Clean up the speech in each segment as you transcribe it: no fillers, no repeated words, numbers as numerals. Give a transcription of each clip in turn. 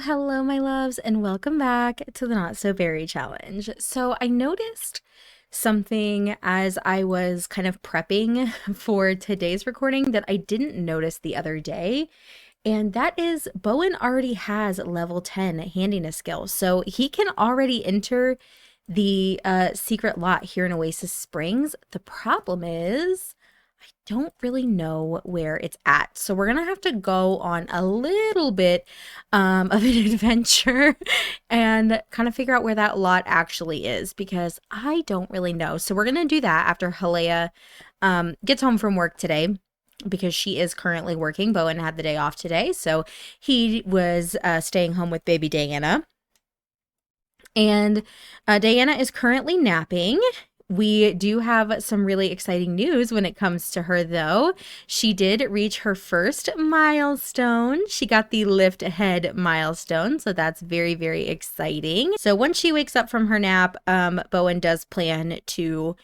Hello, my loves, and welcome back to the Not So Berry Challenge. So, I noticed something as I was kind of prepping for today's recording that I didn't notice the other day, and that is Bowen already has level 10 handiness skill. So, he can already enter the secret lot here in Oasis Springs. The problem is don't really know where it's at. So we're gonna have to go on a little bit of an adventure and kind of figure out where that lot actually is because I don't really know. So we're gonna do that after Halea gets home from work today because she is currently working. Bowen had the day off today, so he was staying home with baby Diana. And Diana is currently napping. We do have some really exciting news when it comes to her, though. She did reach her first milestone. She got the lift ahead milestone, so that's very, very exciting. So once she wakes up from her nap, Bowen does plan to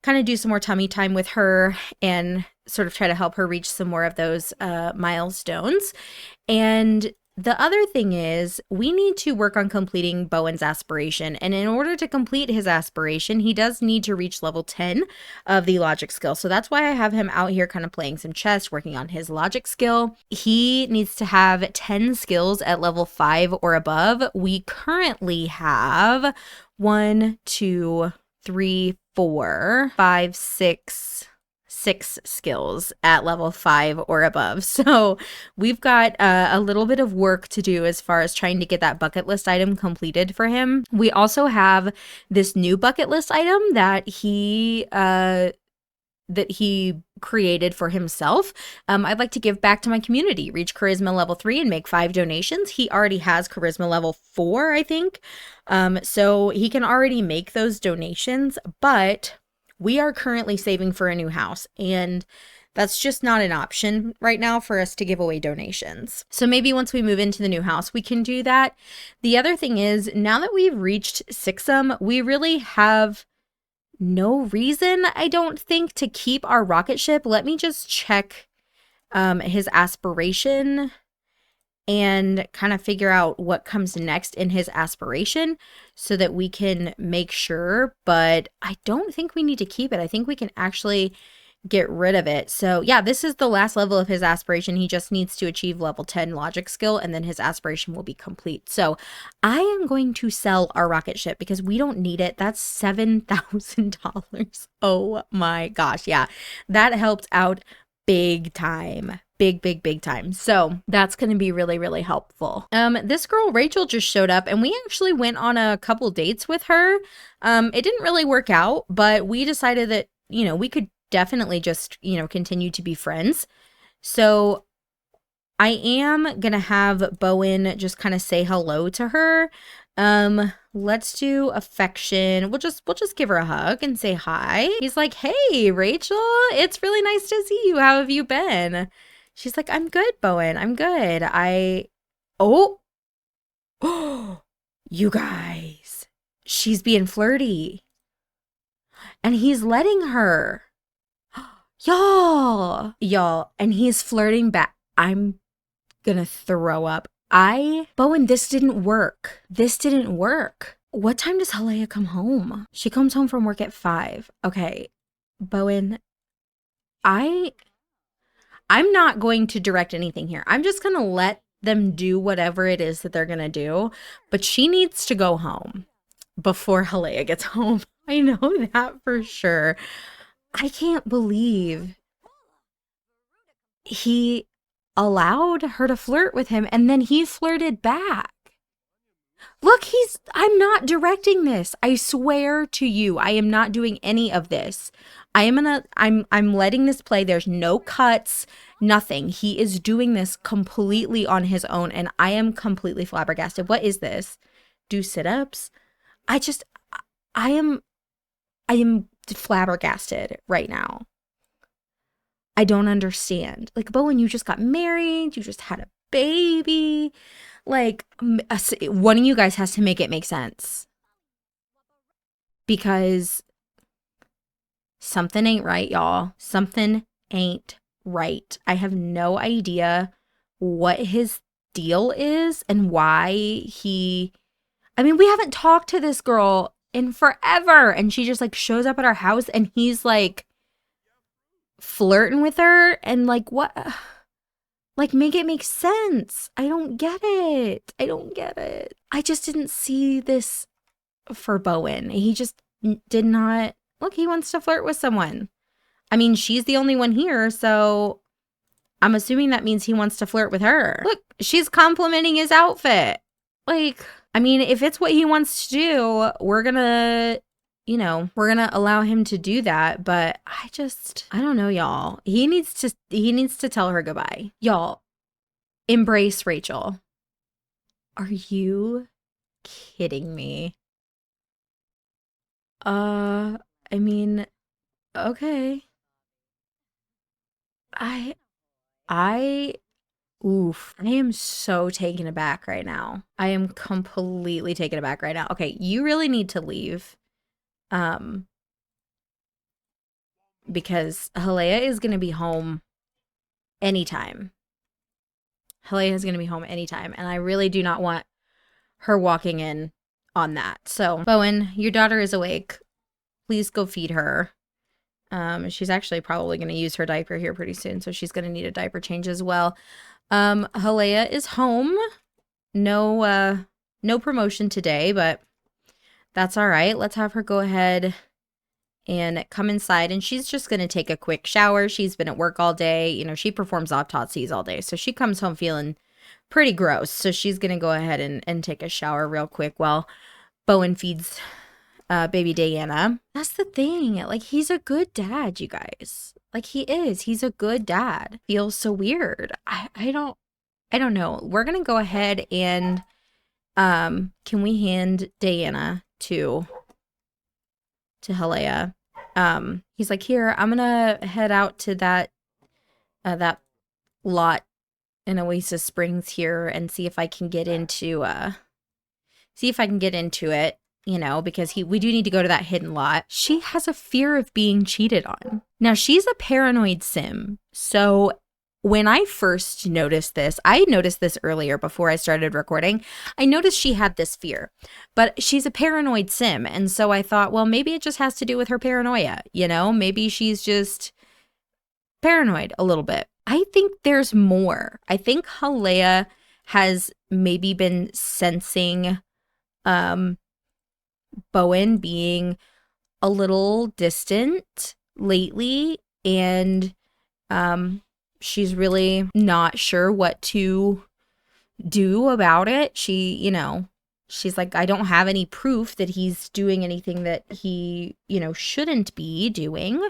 kind of do some more tummy time with her and sort of try to help her reach some more of those milestones. And the other thing is we need to work on completing Bowen's aspiration. And in order to complete his aspiration, he does need to reach level 10 of the logic skill. So that's why I have him out here kind of playing some chess, working on his logic skill. He needs to have 10 skills at level 5 or above. We currently have 1, 2, 3, 4, 5, 6 skills at level 5 or above. So we've got a little bit of work to do as far as trying to get that bucket list item completed for him. We also have this new bucket list item that he created for himself. I'd like to give back to my community, reach charisma level 3 and make 5 donations. He already has charisma level 4, I think. So he can already make those donations, but we are currently saving for a new house, and that's just not an option right now for us to give away donations. So maybe once we move into the new house, we can do that. The other thing is, now that we've reached Sixum, we really have no reason, I don't think, to keep our rocket ship. Let me just check his aspiration and kind of figure out what comes next in his aspiration so that we can make sure, but I don't think we need to keep it. I think we can actually get rid of it. So yeah, this is the last level of his aspiration. He just needs to achieve level 10 logic skill and then his aspiration will be complete. So I am going to sell our rocket ship because we don't need it. That's $7,000. Oh my gosh. Yeah, that helped out big time. Big time. So that's going to be really, really helpful. This girl, Rachel, just showed up and we actually went on a couple dates with her. It didn't really work out, but we decided that, we could definitely just, continue to be friends. So I am going to have Bowen just kind of say hello to her. Let's do affection. We'll just give her a hug and say hi. He's like, "Hey, Rachel, it's really nice to see you. How have you been?" She's like, "I'm good, Bowen. I'm good. Oh, you guys, she's being flirty. And he's letting her. Y'all, and he's flirting back. I'm gonna throw up. Bowen, this didn't work. What time does Halea come home? She comes home from work at 5. Okay, Bowen, I'm not going to direct anything here. I'm just going to let them do whatever it is that they're going to do. But she needs to go home before Halea gets home. I know that for sure. I can't believe he allowed her to flirt with him and then he flirted back. Look, I'm not directing this. I swear to you, I am not doing any of this. I'm letting this play. There's no cuts, nothing. He is doing this completely on his own and I am completely flabbergasted. What is this? Do sit-ups? I am flabbergasted right now. I don't understand. Like, Bowen, you just got married. You just had a baby. Like, one of you guys has to make it make sense. Because something ain't right, y'all. Something ain't right. I have no idea what his deal is and why I mean, we haven't talked to this girl in forever, and she just like shows up at our house and he's like flirting with her and like what? Like, make it make sense. I don't get it. I don't get it. I just didn't see this for Bowen. He just did not. Look, he wants to flirt with someone. I mean, she's the only one here, so I'm assuming that means he wants to flirt with her. Look, she's complimenting his outfit. Like, I mean, if it's what he wants to do, we're gonna allow him to do that. But I don't know, y'all. He needs to tell her goodbye. Y'all, embrace Rachel. Are you kidding me? I mean, okay. I oof. I am so taken aback right now. I am completely taken aback right now. Okay, you really need to leave. Um, because Halea is gonna be home anytime. Halea is gonna be home anytime, and I really do not want her walking in on that. So, Bowen, your daughter is awake. Please go feed her. She's actually probably going to use her diaper here pretty soon, so she's going to need a diaper change as well. Halea is home. No promotion today, but that's all right. Let's have her go ahead and come inside, and she's just going to take a quick shower. She's been at work all day. You know, she performs autopsies all day, so she comes home feeling pretty gross. So she's going to go ahead and take a shower real quick while Bowen feeds baby Diana. That's the thing. Like, he's a good dad, you guys. Like, he is. He's a good dad. Feels so weird. I don't know. We're gonna go ahead and can we hand Diana to Halea? He's like, here, I'm gonna head out to that lot in Oasis Springs here and see if I can get into it. You know, because we do need to go to that hidden lot. She has a fear of being cheated on. Now, she's a paranoid sim. So when I first noticed this, I noticed this earlier before I started recording. I noticed she had this fear, but she's a paranoid sim. And so I thought, well, maybe it just has to do with her paranoia. You know, maybe she's just paranoid a little bit. I think there's more. I think Halea has maybe been sensing, Bowen being a little distant lately, and she's really not sure what to do about it. She's like, I don't have any proof that he's doing anything that he, shouldn't be doing,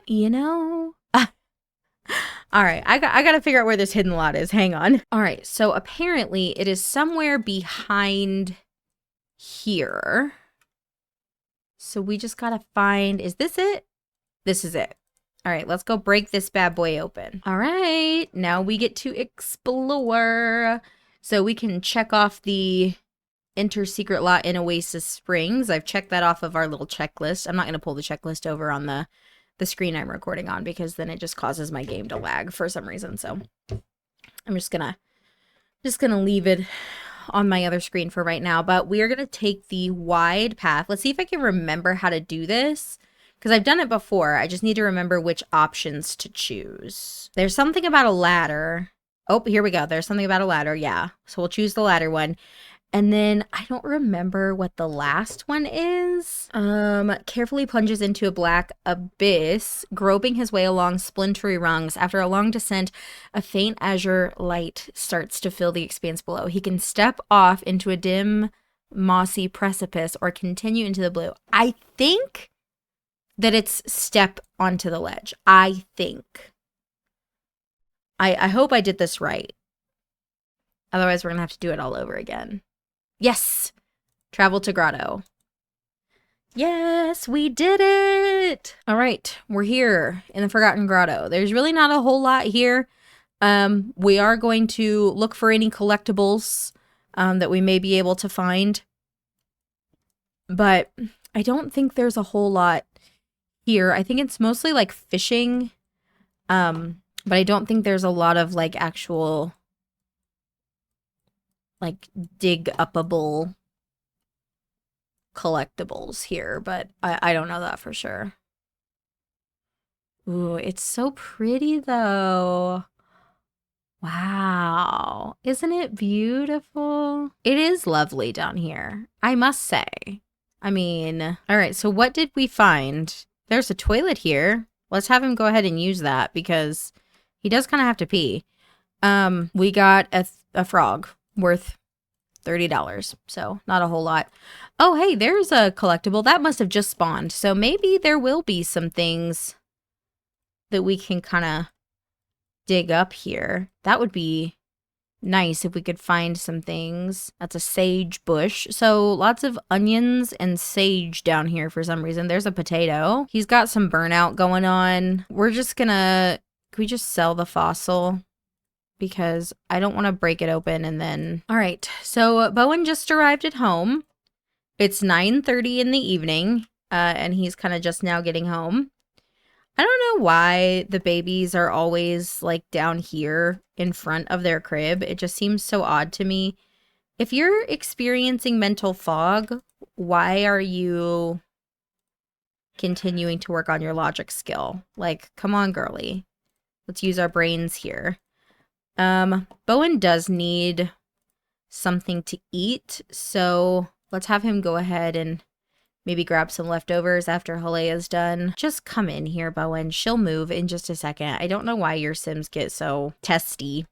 All right, I got to figure out where this hidden lot is. Hang on. All right, so apparently it is somewhere behind here. So we just gotta find, is this it? This is it. All right, let's go break this bad boy open. All right, now we get to explore. So we can check off the enter secret lot in Oasis Springs. I've checked that off of our little checklist. I'm not gonna pull the checklist over on the screen I'm recording on because then it just causes my game to lag for some reason. So I'm just gonna leave it on my other screen for right now, but we are going to take the wide path. Let's see if I can remember how to do this, because I've done it before. I just need to remember which options to choose. There's something about a ladder. Oh, here we go. There's something about a ladder. Yeah. So we'll choose the ladder one. And then I don't remember what the last one is. Carefully plunges into a black abyss, groping his way along splintery rungs. After a long descent, a faint azure light starts to fill the expanse below. He can step off into a dim, mossy precipice or continue into the blue. I think that it's step onto the ledge. I think. I hope I did this right. Otherwise, we're going to have to do it all over again. Yes! Travel to grotto. Yes, we did it! All right, we're here in the Forgotten Grotto. There's really not a whole lot here. We are going to look for any collectibles that we may be able to find. But I don't think there's a whole lot here. I think it's mostly like fishing. But I don't think there's a lot of like actual like dig upable collectibles here, but I don't know that for sure. Ooh, it's so pretty though. Wow. Isn't it beautiful? It is lovely down here, I must say. I mean, all right, so what did we find? There's a toilet here. Let's have him go ahead and use that because he does kind of have to pee. We got a frog worth $30, so not a whole lot. Oh, hey, there's a collectible. That must have just spawned. So maybe there will be some things that we can kind of dig up here. That would be nice if we could find some things. That's a sage bush. So lots of onions and sage down here for some reason. There's a potato. He's got some burnout going on. We're just gonna, can we just sell the fossil? Because I don't want to break it open and then... All right, so Bowen just arrived at home. It's 9:30 in the evening, and he's kind of just now getting home. I don't know why the babies are always like down here in front of their crib. It just seems so odd to me. If you're experiencing mental fog, why are you continuing to work on your logic skill? Like, come on, girly. Let's use our brains here. Bowen does need something to eat, so let's have him go ahead and maybe grab some leftovers after Halea's done. Just come in here, Bowen. She'll move in just a second. I don't know why your Sims get so testy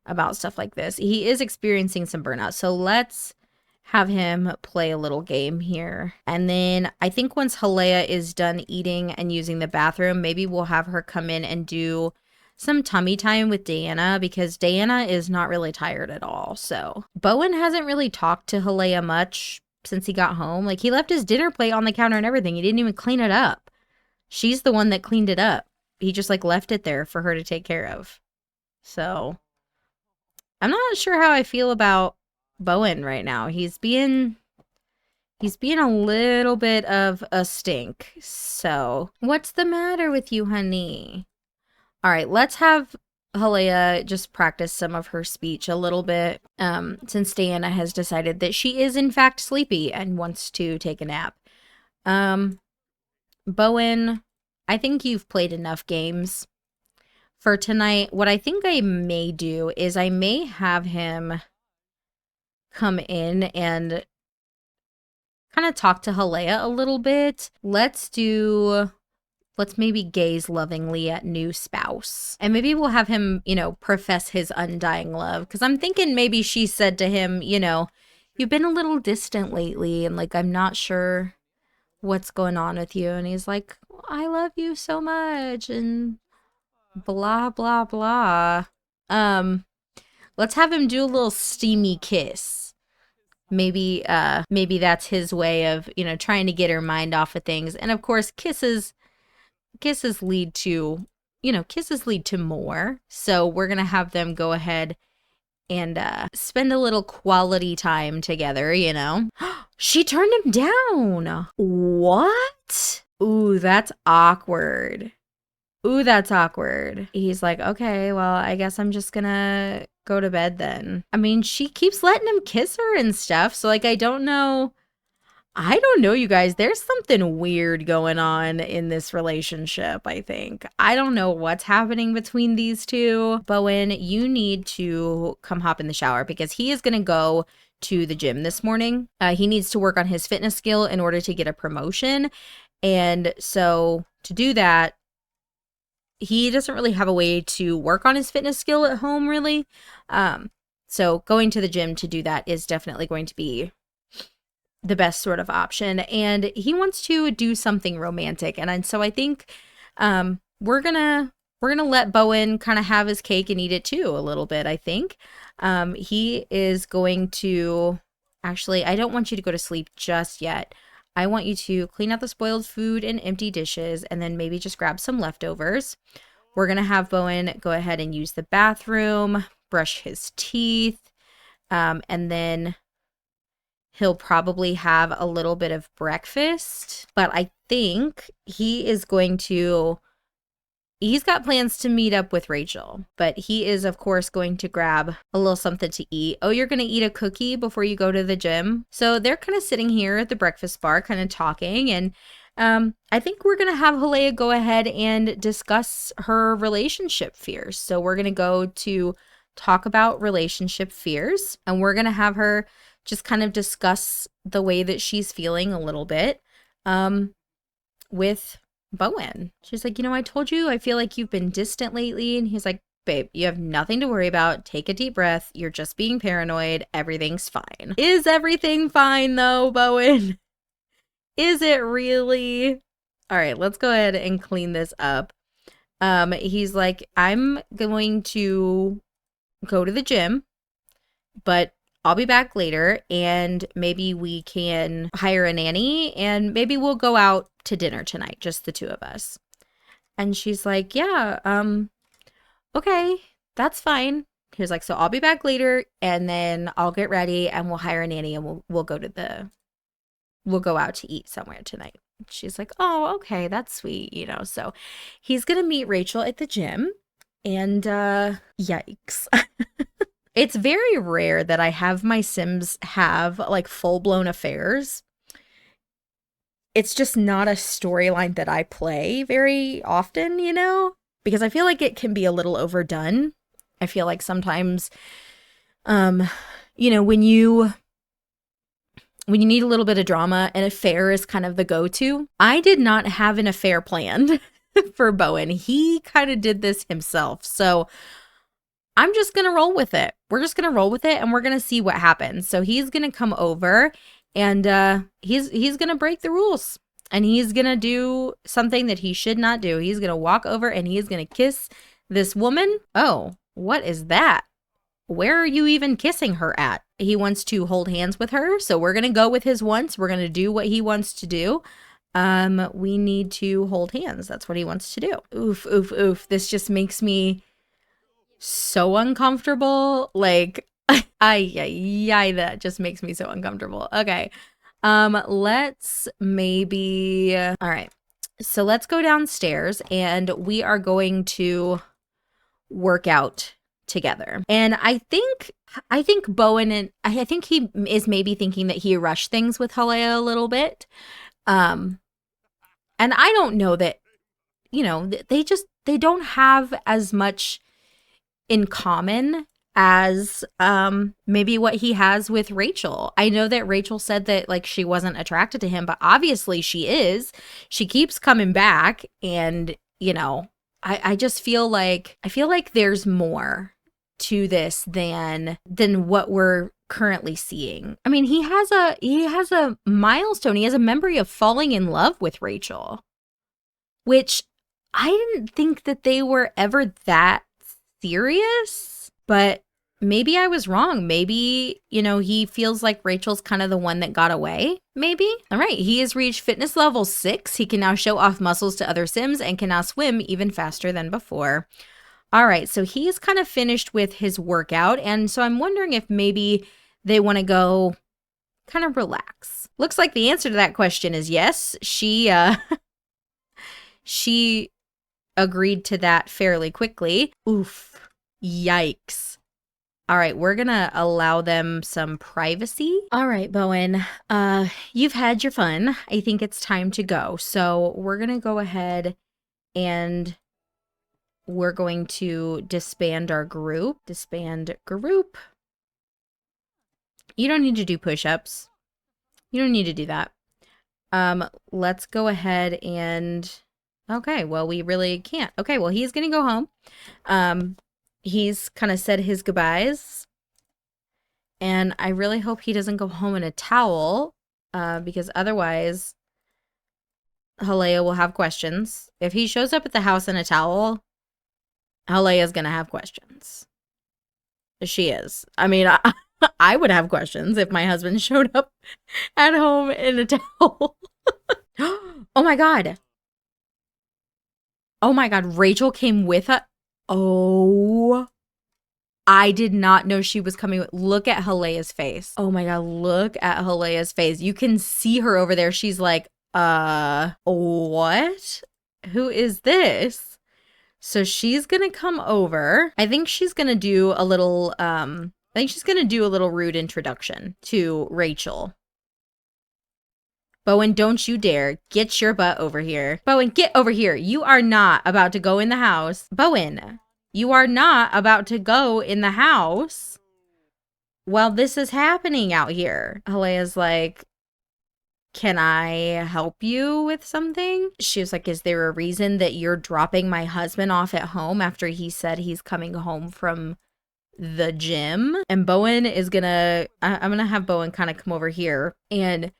about stuff like this. He is experiencing some burnout, so let's have him play a little game here. And then I think once Halea is done eating and using the bathroom, maybe we'll have her come in and do some tummy time with Diana because Diana is not really tired at all. So Bowen hasn't really talked to Halea much since he got home. Like, he left his dinner plate on the counter and everything. He didn't even clean it up. She's the one that cleaned it up. He just like left it there for her to take care of. So I'm not sure how I feel about Bowen right now. He's being a little bit of a stink. So what's the matter with you, honey? All right, let's have Halea just practice some of her speech a little bit, since Diana has decided that she is in fact sleepy and wants to take a nap. Bowen, I think you've played enough games for tonight. What I think I may do is I may have him come in and kind of talk to Halea a little bit. Let's maybe gaze lovingly at new spouse. And maybe we'll have him, profess his undying love. Because I'm thinking maybe she said to him, you've been a little distant lately. And like, I'm not sure what's going on with you. And he's like, I love you so much. And blah, blah, blah. Let's have him do a little steamy kiss. Maybe that's his way of, trying to get her mind off of things. And of course, kisses lead to more. So we're going to have them go ahead and spend a little quality time together, She turned him down. What? Ooh, that's awkward. He's like, okay, well, I guess I'm just gonna go to bed then. I mean, she keeps letting him kiss her and stuff. So like, I don't know, you guys. There's something weird going on in this relationship, I think. I don't know what's happening between these two. Bowen, you need to come hop in the shower because he is going to go to the gym this morning. He needs to work on his fitness skill in order to get a promotion. And so to do that, he doesn't really have a way to work on his fitness skill at home, really. So going to the gym to do that is definitely going to be the best sort of option, and he wants to do something romantic, and so I think we're gonna let Bowen kind of have his cake and eat it too a little bit. I think he is going to actually, I don't want you to go to sleep just yet. I want you to clean out the spoiled food and empty dishes and then maybe just grab some leftovers. We're gonna have Bowen go ahead and use the bathroom, brush his teeth, and then he'll probably have a little bit of breakfast, but I think he is going to he's got plans to meet up with Rachel, but he is, of course, going to grab a little something to eat. Oh, you're going to eat a cookie before you go to the gym? So they're kind of sitting here at the breakfast bar, kind of talking. And I think we're going to have Halea go ahead and discuss her relationship fears. So we're going to go to talk about relationship fears, and we're going to have her just kind of discuss the way that she's feeling a little bit with Bowen. She's like, I told you I feel like you've been distant lately. And he's like, babe, you have nothing to worry about. Take a deep breath. You're just being paranoid. Everything's fine. Is everything fine though, Bowen? Is it really? All right, let's go ahead and clean this up. He's like, I'm going to go to the gym, but I'll be back later, and maybe we can hire a nanny, and maybe we'll go out to dinner tonight, just the two of us. And she's like, yeah, okay, that's fine. He's like, so I'll be back later, and then I'll get ready, and we'll hire a nanny, and we'll go out to eat somewhere tonight. She's like, oh, okay, that's sweet, So he's gonna meet Rachel at the gym, and yikes. It's very rare that I have my Sims have like full-blown affairs. It's just not a storyline that I play very often, because I feel like it can be a little overdone. I feel like sometimes, when you need a little bit of drama, an affair is kind of the go-to. I did not have an affair planned for Bowen. He kind of did this himself. So I'm just going to roll with it. We're just going to roll with it, and we're going to see what happens. So he's going to come over, and he's going to break the rules, and he's going to do something that he should not do. He's going to walk over, and he's going to kiss this woman. Oh, what is that? Where are you even kissing her at? He wants to hold hands with her, so we're going to go with his wants. We're going to do what he wants to do. We need to hold hands. That's what he wants to do. Oof, oof, oof. This just makes me so uncomfortable. Like, that just makes me so uncomfortable. Okay. Let's maybe, all right. So let's go downstairs, and we are going to work out together. And I think Bowen, and I think he is maybe thinking that he rushed things with Halea a little bit. And I don't know that, they don't have as much in common as maybe what he has with Rachel. I know that Rachel said that like she wasn't attracted to him, but obviously she is. She keeps coming back, and I just feel like there's more to this than what we're currently seeing. I mean, he has a milestone. He has a memory of falling in love with Rachel, which I didn't think that they were ever that serious, but maybe I was wrong. Maybe, he feels like Rachel's kind of the one that got away, maybe. All right, he has reached fitness level 6. He can now show off muscles to other Sims and can now swim even faster than before. All right, so he's kind of finished with his workout, and so I'm wondering if maybe they want to go kind of relax. Looks like the answer to that question is yes. She agreed to that fairly quickly. Oof. Yikes. All right, we're gonna allow them some privacy. All right, Bowen, you've had your fun. I think it's time to go. So we're gonna go ahead and we're going to disband our group. Disband group. You don't need to do push-ups. You don't need to do that. Let's go ahead and... Okay, well, we really can't. Okay, well, he's gonna go home. He's kind of said his goodbyes. And I really hope he doesn't go home in a towel, because otherwise Halea will have questions. If he shows up at the house in a towel, Halea's gonna have questions. She is. I mean, I would have questions if my husband showed up at home in a towel. Oh my God. Oh my God, Rachel came with her. Oh, I did not know she was coming. Look at Halea's face. Oh my God, look at Halea's face. You can see her over there. She's like, what? Who is this? So she's gonna come over. I think she's gonna do a little rude introduction to Rachel. Bowen, don't you dare. Get your butt over here. Bowen, get over here. You are not about to go in the house. Bowen, you are not about to go in the house while this is happening out here. Halea's like, can I help you with something? She was like, is there a reason that you're dropping my husband off at home after he said he's coming home from the gym? And Bowen is gonna, I'm gonna have Bowen kind of come over here, and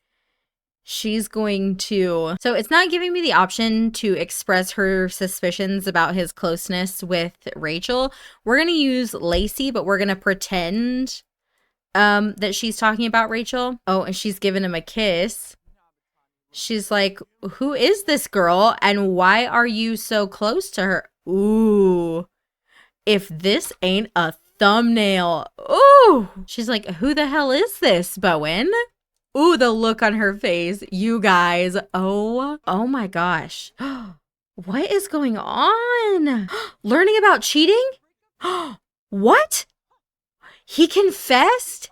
she's going to, so it's not giving me the option to express her suspicions about his closeness with Rachel. We're going to use Lacey, but we're going to pretend that she's talking about Rachel. Oh, and she's giving him a kiss. She's like, who is this girl and why are you so close to her? Ooh, if this ain't a thumbnail. Ooh, she's like, who the hell is this, Bowen? Ooh, the look on her face, you guys. Oh my gosh. What is going on? Learning about cheating? What? He confessed?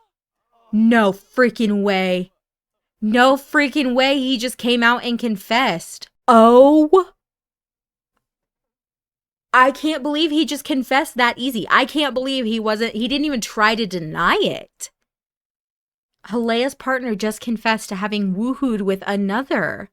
No freaking way. No freaking way he just came out and confessed. Oh. I can't believe he just confessed that easy. I can't believe he didn't even try to deny it. Halea's partner just confessed to having woohooed with another.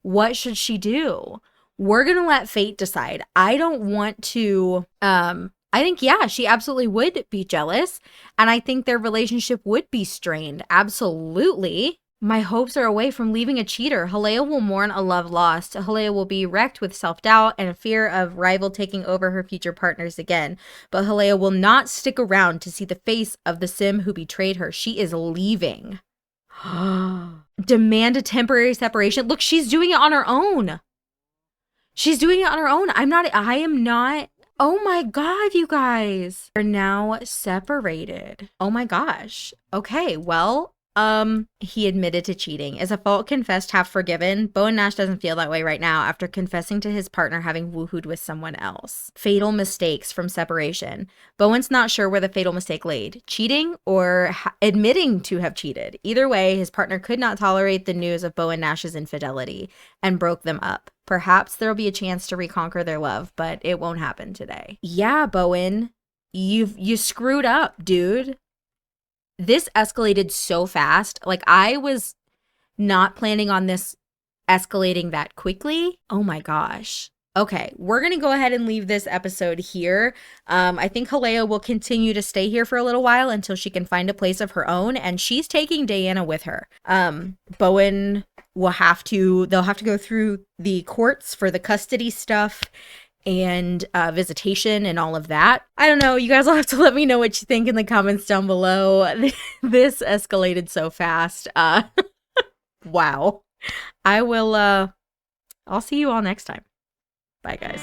What should she do? We're going to let fate decide. I don't want to, I think, yeah, she absolutely would be jealous. And I think their relationship would be strained. Absolutely. My hopes are away from leaving a cheater. Halea will mourn a love lost. Halea will be wrecked with self-doubt and a fear of rival taking over her future partners again. But Halea will not stick around to see the face of the sim who betrayed her. She is leaving. Demand a temporary separation. Look, she's doing it on her own. She's doing it on her own. I am not. Oh my God, you guys are now separated. Oh my gosh. Okay, well, he admitted to cheating. Is a fault confessed, half forgiven? Bowen Nash doesn't feel that way right now after confessing to his partner having woohooed with someone else. Fatal mistakes from separation. Bowen's not sure where the fatal mistake laid. Cheating or admitting to have cheated. Either way, his partner could not tolerate the news of Bowen Nash's infidelity and broke them up. Perhaps there'll be a chance to reconquer their love, but it won't happen today. Yeah, Bowen, you screwed up, dude. This escalated so fast. Like, I was not planning on this escalating that quickly. Oh my gosh. Okay, we're going to go ahead and leave this episode here. I think Halea will continue to stay here for a little while until she can find a place of her own, and she's taking Diana with her. Bowen will they'll have to go through the courts for the custody stuff and visitation and all of that. I don't know. You guys will have to let me know what you think in the comments down below. This escalated so fast. Wow. I'll see you all next time. Bye, guys.